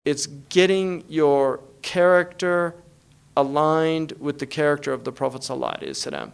It's getting your character aligned with the character of the Prophet ﷺ.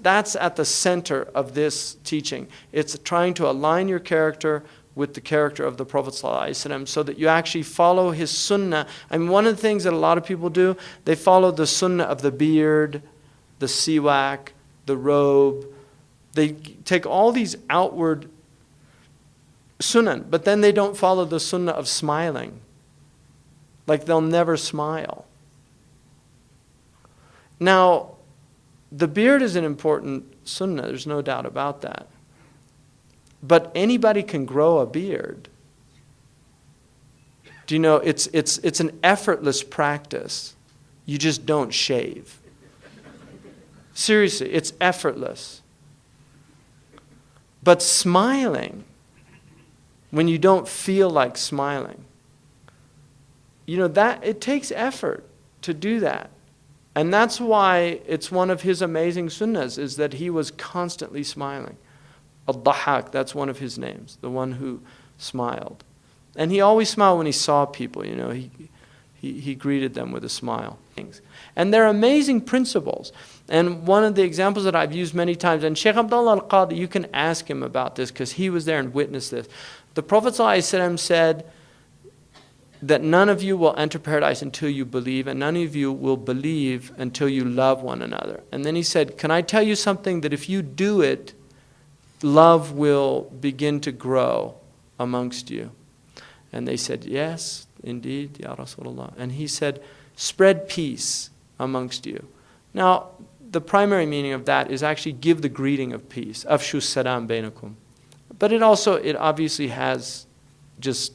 That's at the center of this teaching. It's trying to align your character with the character of the Prophet ﷺ so that you actually follow his sunnah. I mean, one of the things that a lot of people do, they follow the sunnah of the beard, the siwak, the robe. They take all these outward sunnah, but then they don't follow the sunnah of smiling. Like they'll never smile. Now, the beard is an important sunnah, there's no doubt about that. But anybody can grow a beard. Do you know, it's an effortless practice. You just don't shave. Seriously, it's effortless. But smiling, when you don't feel like smiling, you know, that it takes effort to do that. And that's why it's one of his amazing sunnahs, is that he was constantly smiling. Al-Dahhak, that's one of his names, the one who smiled. And he always smiled when he saw people, you know, he greeted them with a smile. And they're amazing principles. And one of the examples that I've used many times, and Sheikh Abdullah al-Qadi, you can ask him about this because he was there and witnessed this. The Prophet ﷺ said that none of you will enter paradise until you believe, and none of you will believe until you love one another. And then he said, can I tell you something, that if you do it, love will begin to grow amongst you? And they said, yes, indeed, Ya Rasulullah. And he said, spread peace amongst you. Now, the primary meaning of that is actually give the greeting of peace. Afshu salam bainakum. But it obviously has just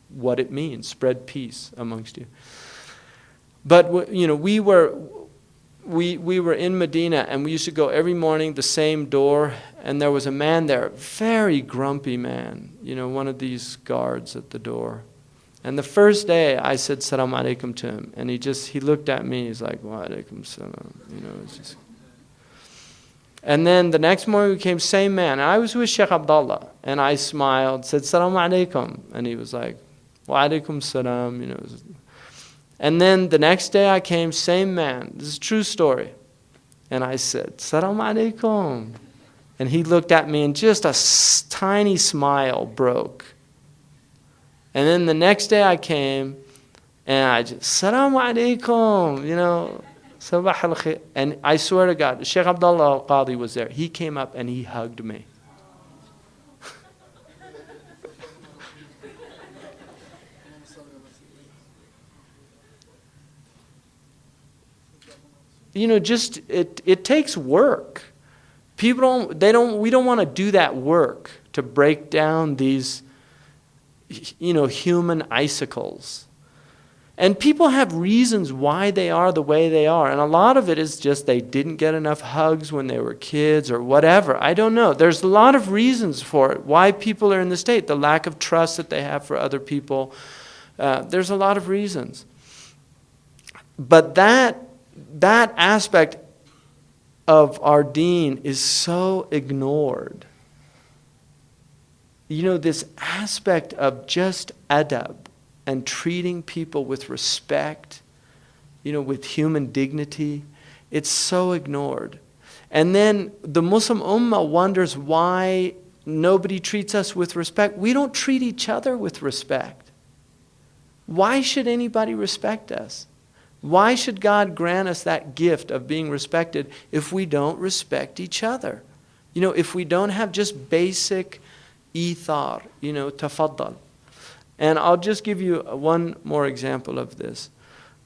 what it means, spread peace amongst you. But you know, we were in Medina, and we used to go every morning the same door, and there was a man there, very grumpy man, you know, one of these guards at the door. And the first day I said salam alaikum to him, and he looked at me, he's like, wa alaikum salam, you know, it's just. And then the next morning we came, same man. I was with Sheikh Abdullah, and I smiled, said salam alaikum, and he was like, wa alaikum salam, you know. And then the next day I came, same man. This is a true story. And I said, salam alaikum. And he looked at me, and just a tiny smile broke. And then the next day I came, and I just, salam alaikum, you know, sabah al khair. And I swear to God, Sheikh Abdullah al-Qadi was there. He came up and he hugged me. You know, just it takes work. We don't want to do that work to break down these, you know, human icicles. And people have reasons why they are the way they are. And a lot of it is just they didn't get enough hugs when they were kids or whatever. I don't know. There's a lot of reasons for it, why people are in the state. The lack of trust that they have for other people. There's a lot of reasons. But that aspect of our deen is so ignored. You know, this aspect of just adab and treating people with respect, you know, with human dignity, it's so ignored. And then the Muslim Ummah wonders why nobody treats us with respect. We don't treat each other with respect. Why should anybody respect us? Why should God grant us that gift of being respected if we don't respect each other? You know, if we don't have just basic ithar, you know, tafaddal. And I'll just give you one more example of this.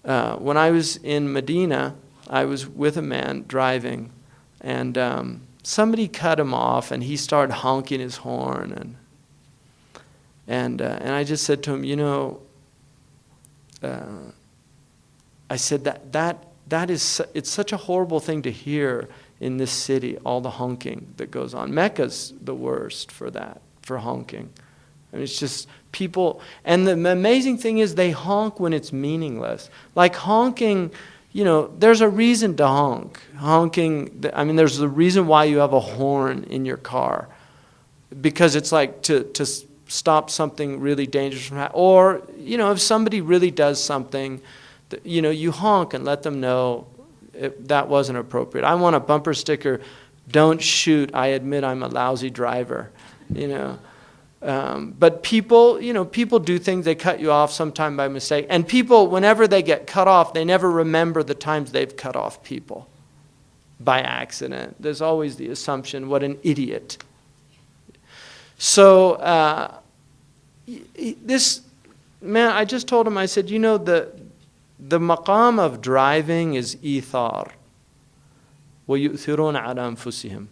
When I was in Medina, I was with a man driving, and somebody cut him off, and he started honking his horn, and I just said to him, you know, I said that is, it's such a horrible thing to hear in this city, all the honking that goes on. Mecca's the worst for that, for honking. I mean, it's just people, and the amazing thing is they honk when it's meaningless. Like honking, you know, there's a reason to honk. Honking, I mean, there's a reason why you have a horn in your car. Because it's like to stop something really dangerous from happening. Or, if somebody really does something, you honk and let them know that wasn't appropriate. I want a bumper sticker, don't shoot, I admit I'm a lousy driver, But people do things, they cut you off sometime by mistake. And people, whenever they get cut off, they never remember the times they've cut off people by accident. There's always the assumption, what an idiot. So this man, I just told him, I said, the maqam of driving is ithar. وَيُؤْثِرُونَ عَلَى أَنفُسِهِمْ.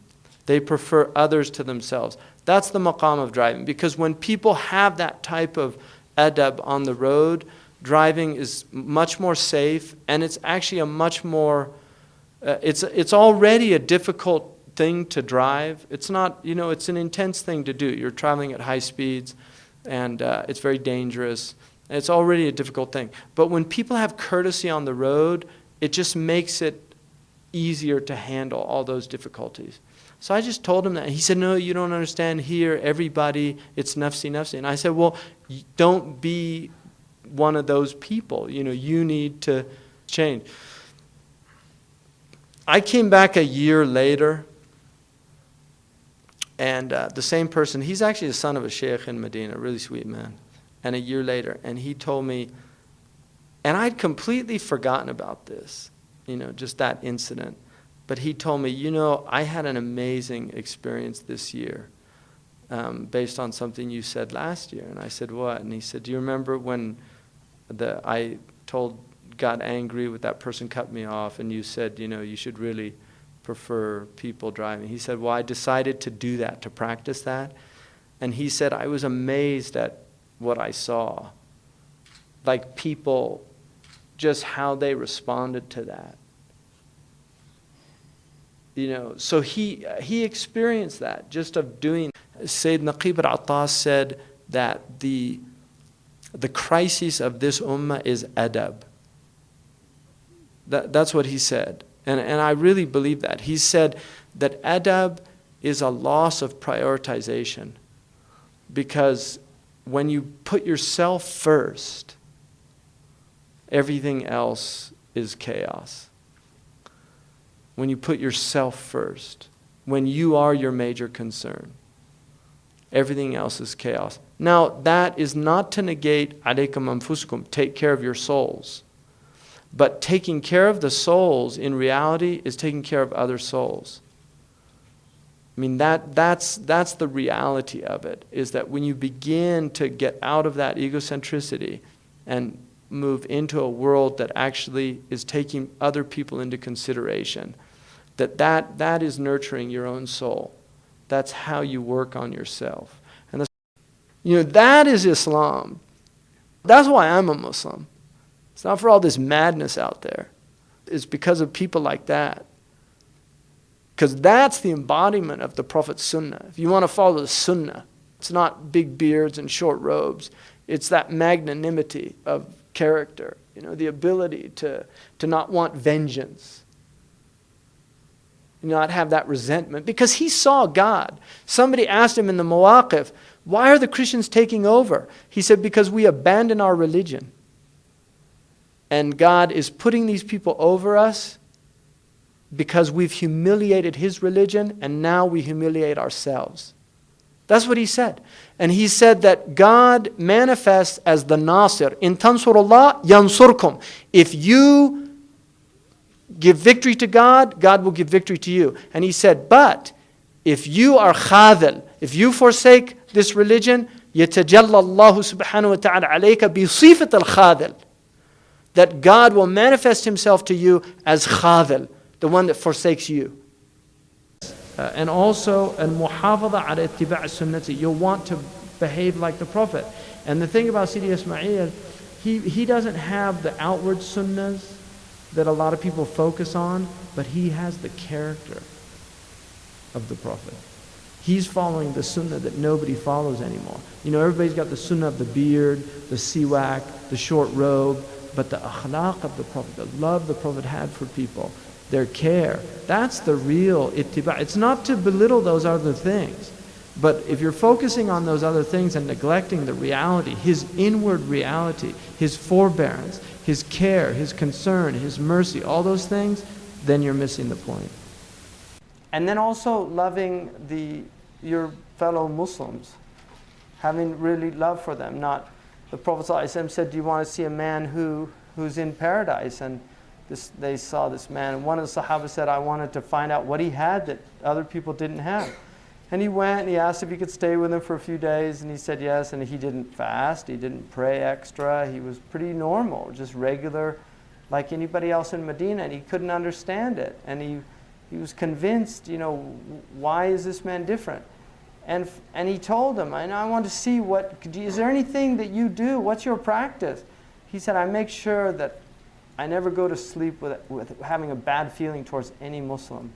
They prefer others to themselves. That's the maqam of driving. Because when people have that type of adab on the road, driving is much more safe, and it's actually a much more, it's already a difficult thing to drive. It's not, it's an intense thing to do. You're traveling at high speeds, and it's very dangerous. It's already a difficult thing. But when people have courtesy on the road, it just makes it easier to handle all those difficulties. So I just told him that. He said, no, you don't understand. Here, everybody, it's nafsi, nafsi. And I said, well, don't be one of those people. You need to change. I came back a year later, and the same person, he's actually the son of a sheikh in Medina, a really sweet man. And a year later, and he told me, and I'd completely forgotten about this, just that incident. But he told me, I had an amazing experience this year based on something you said last year. And I said, what? And he said, do you remember when I got angry with that person cut me off, and you said, you should really prefer people driving. He said, well, I decided to do that, to practice that. And he said, I was amazed at what I saw. Like people, just how they responded to that. So he experienced that just of doing. Sayyid Naqib al-Attas said that the crisis of this ummah is adab. That's what he said. And I really believe that. He said that adab is a loss of prioritization, because when you put yourself first, everything else is chaos. When you put yourself first, when you are your major concern, everything else is chaos. Now, that is not to negate alaykum anfusukum, take care of your souls. But taking care of the souls, in reality, is taking care of other souls. I mean, that's the reality of it, is that when you begin to get out of that egocentricity and move into a world that actually is taking other people into consideration, that is nurturing your own soul. That's how you work on yourself. And that is Islam. That's why I'm a Muslim. It's not for all this madness out there. It's because of people like that. Because that's the embodiment of the Prophet's sunnah. If you want to follow the sunnah, it's not big beards and short robes. It's that magnanimity of character, the ability to not want vengeance, not have that resentment, because he saw God. Somebody asked him in the Mawaqif, why are the Christians taking over? He said, because we abandon our religion. And God is putting these people over us because we've humiliated his religion, and now we humiliate ourselves. That's what he said. And he said that God manifests as the Nasir. In tansurullah yansurkum. If you give victory to God, God will give victory to you. And he said, but if you are khadil, if you forsake this religion, يَتَجَلَّ اللَّهُ سُبْحَانَهُ وَتَعَالَى عَلَيْكَ بِصِيفَةِ الْخَاذِلِ, that God will manifest himself to you as khadil, the one that forsakes you. And also, al-muhafadha ala ittiba' sunnati, you'll want to behave like the Prophet. And the thing about Sidi Ismail, he doesn't have the outward sunnahs that a lot of people focus on, but he has the character of the Prophet. He's following the sunnah that nobody follows anymore. Everybody's got the sunnah of the beard, the siwak, the short robe, but the akhlaq of the Prophet, the love the Prophet had for people, their care, that's the real ittiba'. It's not to belittle those other things, But if you're focusing on those other things and neglecting the reality, his inward reality, his forbearance, his care, his concern, his mercy, all those things, then you're missing the point. And then also loving your fellow Muslims, having really love for them. Not, the Prophet ﷺ said, do you want to see a man who's in paradise? And they saw this man, and one of the Sahaba said, I wanted to find out what he had that other people didn't have. And he went and he asked if he could stay with him for a few days, and he said yes, and he didn't fast, he didn't pray extra, he was pretty normal, just regular, like anybody else in Medina, and he couldn't understand it. And he was convinced, why is this man different? And he told him, I want to see is there anything that you do? What's your practice? He said, I make sure that I never go to sleep with having a bad feeling towards any Muslim.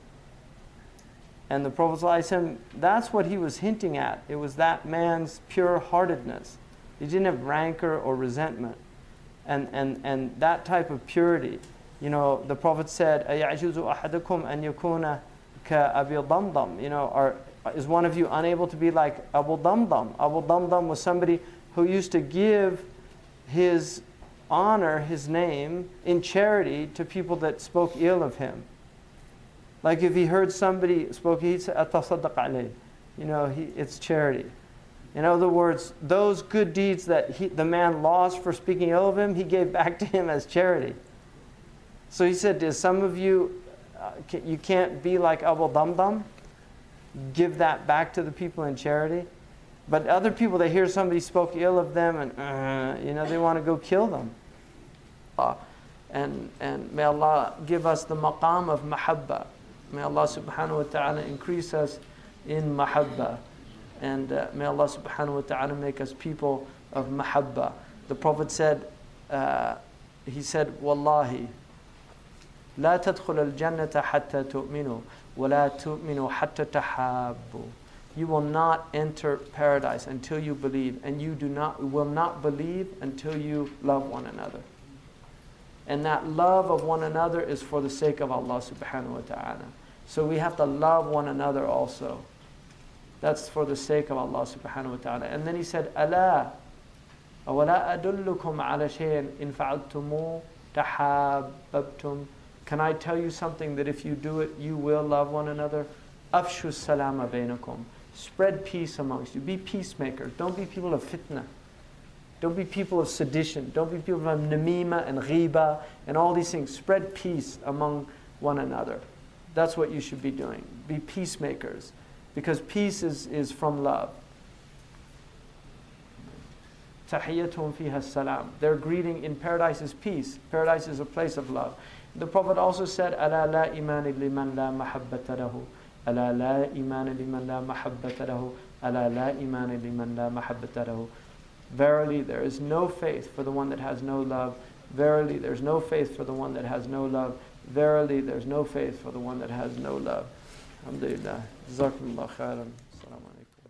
And the Prophet ﷺ, that's what he was hinting at. It was that man's pure-heartedness. He didn't have rancor or resentment. And that type of purity. The Prophet said, أَيَعْجُزُ أَحَدُكُمْ أَنْ يَكُونَ كَأَبِي ضَمْضَمْ. Is one of you unable to be like Abu Damdam? Abu Damdam was somebody who used to give his honor, his name, in charity to people that spoke ill of him. Like if he heard somebody spoke, he'd say, "Atasaddaq alayh." It's charity. In other words, those good deeds that the man lost for speaking ill of him, he gave back to him as charity. So he said, "Is some of you, you can't be like Abu Damdam? Give that back to the people in charity." But other people, they hear somebody spoke ill of them, and they want to go kill them. And may Allah give us the maqam of mahabba. May Allah subhanahu wa ta'ala increase us in mahabba. And may Allah subhanahu wa ta'ala make us people of mahabba. The Prophet said, he said, Wallahi, لا تدخل الجنة حتى تؤمنوا ولا تؤمنوا حتى تحابوا. You will not enter paradise until you believe, and you will not believe until you love one another. And that love of one another is for the sake of Allah subhanahu wa ta'ala. So we have to love one another also. That's for the sake of Allah subhanahu wa ta'ala. And then he said, أَلَا أَوَلَا أَدُلُّكُمْ عَلَى شَيْءٍ إِن فَعَلْتُمُوهُ تَحَابَّبْتُمْ. Can I tell you something that if you do it, you will love one another? أَفْشُوا السَّلَامَ بَيْنَكُمْ. Spread peace amongst you. Be peacemakers. Don't be people of fitna. Don't be people of sedition. Don't be people of namima and ghiba and all these things. Spread peace among one another. That's what you should be doing. Be peacemakers. Because peace is from love. تَحِيَّتُهُمْ فِيهَا السَّلَامُ. Their greeting in paradise is peace. Paradise is a place of love. The Prophet also said, أَلَا لَا إِيمَانِ لِمَنْ لَا مَحَبَّةَ لَهُ. أَلَا لَا إِيمَانِ لِمَنْ لَا مَحَبَّةَ لَهُ. أَلَا لَا إِيمَانِ لِمَنْ لَا مَحَبَّةَ لَهُ. Verily, there is no faith for the one that has no love. Verily, there's no faith for the one that has no love. Verily, there's no faith for the one that has no love. Alhamdulillah. Jazakumullah khairan.